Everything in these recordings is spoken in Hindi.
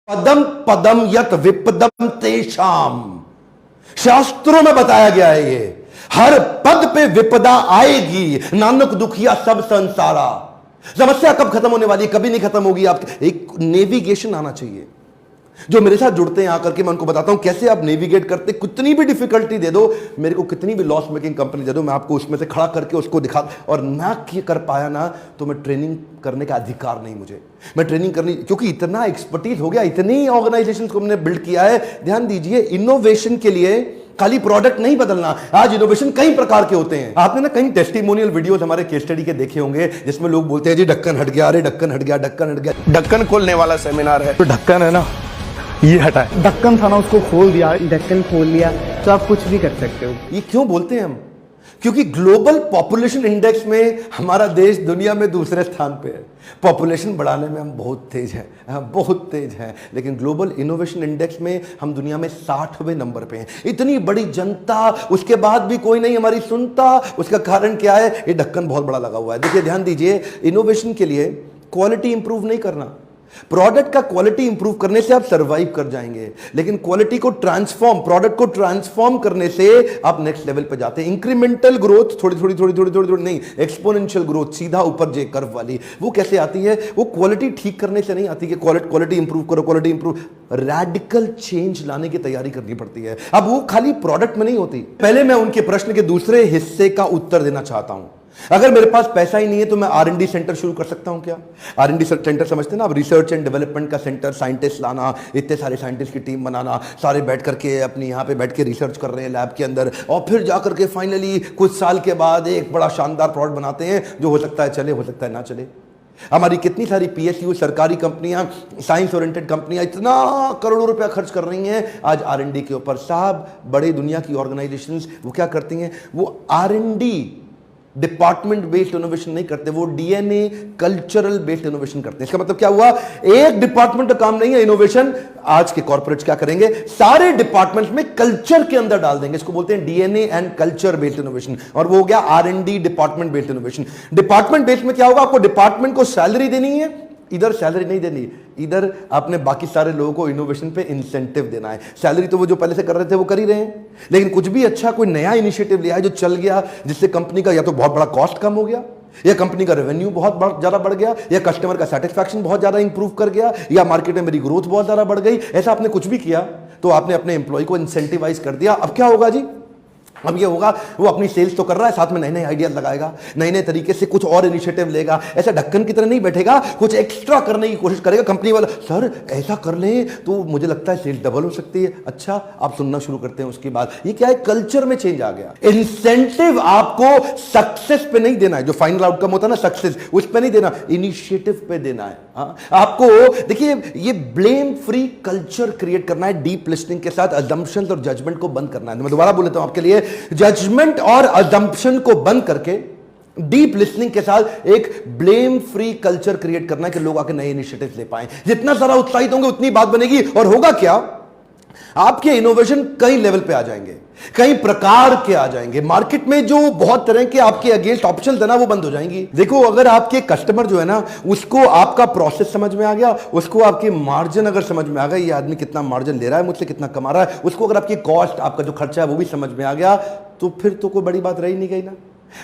पदम पदम यत विपदम तेषाम, शास्त्रों में बताया गया है ये हर पद पे विपदा आएगी, नानक दुखिया सब संसारा। समस्या कब खत्म होने वाली है? कभी नहीं खत्म होगी। आप एक नेविगेशन आना चाहिए। जो मेरे साथ जुड़ते हैं आकर के मैं उनको बताता हूं कैसे आप नेविगेट करते। कितनी भी डिफिकल्टी दे दो मेरे को, कितनी भी लॉस मेकिंग कंपनी दे दो, मैं आपको उसमें से खड़ा करके उसको दिखा। और ना कर पाया ना तो मैं ट्रेनिंग करने का अधिकार नहीं मुझे। मैं ट्रेनिंग करनी, क्योंकि इतना एक्सपर्टीज हो गया, इतनी ऑर्गेनाइजेशंस को हमने बिल्ड किया है। ध्यान दीजिए, इनोवेशन के लिए खाली प्रोडक्ट नहीं बदलना, आज इनोवेशन कई प्रकार के होते हैं। आपने ना कई टेस्टिमोनियल वीडियोस हमारे केस स्टडी के देखे होंगे जिसमें लोग बोलते हैं जी ढक्कन हट गया, अरे ढक्कन हट गया, ढक्कन हट गया। ढक्कन खोलने वाला सेमिनार है। तो ढक्कन है ना, ये हटा है। ढक्कन था ना, उसको खोल दिया, ढक्कन खोल लिया तो आप कुछ भी कर सकते हो। ये क्यों बोलते हैं हम? क्योंकि ग्लोबल पॉपुलेशन इंडेक्स में हमारा देश दुनिया में दूसरे स्थान पे है। पॉपुलेशन बढ़ाने में हम बहुत तेज हैं, बहुत तेज हैं, लेकिन ग्लोबल इनोवेशन इंडेक्स में हम दुनिया में 60वें नंबर पे हैं। इतनी बड़ी जनता, उसके बाद भी कोई नहीं हमारी सुनता। उसका कारण क्या है? ये ढक्कन बहुत बड़ा लगा हुआ है। देखिए, ध्यान दीजिए, इनोवेशन के लिए क्वालिटी इंप्रूव नहीं करना। प्रोडक्ट का क्वालिटी इंप्रूव करने से आप सरवाइव कर जाएंगे, लेकिन क्वालिटी को ट्रांसफॉर्म, प्रोडक्ट को ट्रांसफॉर्म करने से आप नेक्स्ट लेवल पे जाते हैं। इंक्रीमेंटल ग्रोथ, थोड़ी नहीं, एक्सपोनेंशियल ग्रोथ, सीधा ऊपर जे कर्व वाली, वो कैसे आती है? वो क्वालिटी ठीक करने से नहीं आती कि क्वालिटी इंप्रूव करो, क्वालिटी इंप्रूव। रेडिकल चेंज लाने की तैयारी करनी पड़ती है। अब वो खाली प्रोडक्ट में नहीं होती। पहले मैं उनके प्रश्न के दूसरे हिस्से का उत्तर देना चाहता हूं। अगर मेरे पास पैसा ही नहीं है तो मैं R&D सेंटर शुरू कर सकता हूं क्या? R&D सेंटर समझते हैं ना आप, रिसर्च एंड डेवलपमेंट का सेंटर, साइंटिस्ट लाना, इतने सारे साइंटिस्ट की टीम बनाना, सारे बैठ करके अपनी यहाँ पे बैठ के रिसर्च कर रहे हैं लैब के अंदर, और फिर जाकर के फाइनली कुछ साल के बाद एक बड़ा शानदार प्रोडक्ट बनाते हैं जो हो सकता है चले, हो सकता है ना चले। हमारी कितनी सारी PSU सरकारी कंपनियां, साइंस ओरिएंटेड कंपनियां इतना करोड़ों रुपया खर्च कर रही हैं आज R&D के ऊपर। साहब, बड़े दुनिया की ऑर्गेनाइजेशंस वो क्या करती हैं? वो R&D डिपार्टमेंट बेस्ड इनोवेशन नहीं करते, वो DNA कल्चरल बेस्ड इनोवेशन करते हैं। इसका मतलब क्या हुआ? एक डिपार्टमेंट का काम नहीं है इनोवेशन। आज के कॉर्पोरेट्स क्या करेंगे? सारे डिपार्टमेंट्स में कल्चर के अंदर डाल देंगे। इसको बोलते हैं DNA and culture based innovation, और वो हो गया R&D department based innovation. Department based में क्या होगा? आपको डिपार्टमेंट को सैलरी देनी है, इधर सैलरी नहीं देनी, इधर आपने बाकी सारे लोगों को इनोवेशन पे इंसेंटिव देना है। सैलरी तो वो जो पहले से कर रहे थे वो कर ही रहे हैं, लेकिन कुछ भी अच्छा कोई नया इनिशिएटिव लिया है जो चल गया, जिससे कंपनी का या तो बहुत बड़ा कॉस्ट कम हो गया, या कंपनी का रेवेन्यू बहुत ज्यादा बढ़ गया, या कस्टमर का सेटिस्फैक्शन बहुत ज्यादा इंप्रूव कर गया, या मार्केट में मेरी ग्रोथ बहुत ज्यादा बढ़ गई, ऐसा आपने कुछ भी किया तो आपने अपने एम्प्लॉय को इंसेंटिवाइज कर दिया। अब क्या होगा जी? अब ये होगा, वो अपनी सेल्स तो कर रहा है, साथ में नए नए आइडियाज लगाएगा, नए नए तरीके से कुछ और इनिशिएटिव लेगा। ऐसा ढक्कन की तरह नहीं बैठेगा, कुछ एक्स्ट्रा करने की कोशिश करेगा। कंपनी वाला, सर ऐसा कर लें तो मुझे लगता है सेल्स डबल हो सकती है। अच्छा, आप सुनना शुरू करते हैं। उसके बाद ये क्या है? कल्चर में चेंज आ गया। इंसेंटिव आपको सक्सेस पे नहीं देना है, जो फाइनल आउटकम होता है ना सक्सेस, उस पे नहीं देना, इनिशिएटिव पे देना है। आपको देखिए, ये ब्लेम फ्री कल्चर क्रिएट करना है, डीप लिसनिंग के साथ अजम्पशंस और जजमेंट को बंद करना है। मैं दोबारा बोल लेता हूं आपके लिए, जजमेंट और अजम्पशन को बंद करके डीप लिसनिंग के साथ एक ब्लेम फ्री कल्चर क्रिएट करना है कि लोग आके नए इनिशिएटिव ले पाएं। जितना सारा उत्साहित होंगे उतनी बात बनेगी, और होगा क्या? आपके इनोवेशन कई लेवल पे आ जाएंगे, कई प्रकार के आ जाएंगे। मार्केट में जो बहुत तरह के आपके अगेंस्ट ऑप्शंस है ना, वो बंद हो जाएंगी। देखो, अगर आपके कस्टमर जो है ना, उसको आपका प्रोसेस समझ में आ गया, उसको आपकी मार्जिन अगर समझ में आ गया, ये आदमी कितना मार्जिन ले रहा है मुझसे, कितना कमा रहा है, उसको अगर आपकी कॉस्ट, आपका जो खर्चा है वो भी समझ में आ गया, तो फिर तो कोई बड़ी बात रही नहीं गई ना।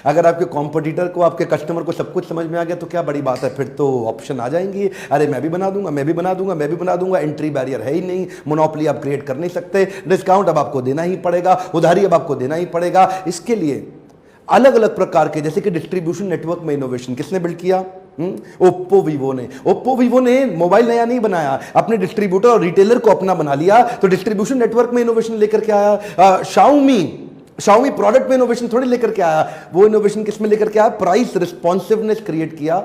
अगर आपके कॉम्पिटिटर को, आपके कस्टमर को सब कुछ समझ में आ गया तो क्या बड़ी बात है? फिर तो ऑप्शन आ जाएंगी, अरे मैं भी बना दूंगा, मैं भी बना दूंगा, मैं भी बना दूंगा। एंट्री बैरियर है ही नहीं, मोनोपोली आप क्रिएट कर नहीं सकते, डिस्काउंट अब आपको देना ही पड़ेगा, उधारी अब आपको देना ही पड़ेगा। इसके लिए अलग अलग प्रकार के, जैसे कि डिस्ट्रीब्यूशन नेटवर्क में इनोवेशन किसने बिल्ड किया? ओप्पो वीवो ने मोबाइल नया नहीं बनाया, अपने डिस्ट्रीब्यूटर और रिटेलर को अपना बना लिया, तो डिस्ट्रीब्यूशन नेटवर्क में इनोवेशन लेकर के आया। शाओमी प्रोडक्ट में इनोवेशन थोड़ी लेकर के आया, वो इनोवेशन किसमें लेकर के आया? प्राइस रिस्पॉन्सिवनेस क्रिएट किया,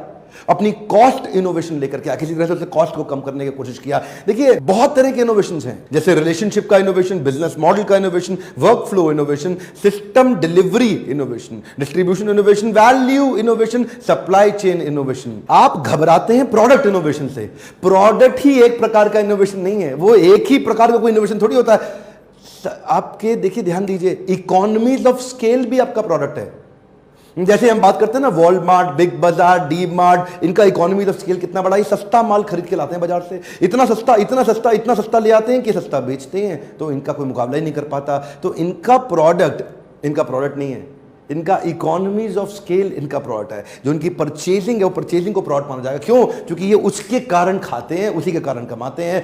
अपनी कॉस्ट इनोवेशन लेकर के आया, किसी तरह से कॉस्ट को कम करने की कोशिश किया। देखिए, बहुत तरह के इनोवेशंस हैं, जैसे रिलेशनशिप का इनोवेशन, बिजनेस मॉडल का innovation, work flow innovation, system delivery innovation, distribution innovation, value innovation, supply chain innovation. आप घबराते हैं प्रोडक्ट इनोवेशन से। प्रोडक्ट ही एक प्रकार का इनोवेशन नहीं है, वो एक ही प्रकार का कोई इनोवेशन थोड़ी होता है। आपके देखिए, ध्यान दीजिए, इकोनॉमीज ऑफ स्केल भी आपका प्रोडक्ट है। जैसे हम बात करते हैं ना वॉलमार्ट, बिग बाजार, डी मार्ट, इनका इकोनॉमी ऑफ स्केल कितना बड़ा है, सस्ता माल खरीद के लाते हैं बाजार से, इतना सस्ता इतना सस्ता इतना सस्ता ले आते हैं कि सस्ता बेचते हैं, तो इनका कोई मुकाबला ही नहीं कर पाता। तो इनका प्रोडक्ट नहीं है, इनका इकोनॉमीज ऑफ स्केल इनका प्रोडक्ट है। जो इनकी परचेजिंग है वो परचेजिंग को प्रोडक्ट माना जाएगा। क्यों? क्योंकि ये उसके कारण खाते हैं, उसी के कारण कमाते हैं।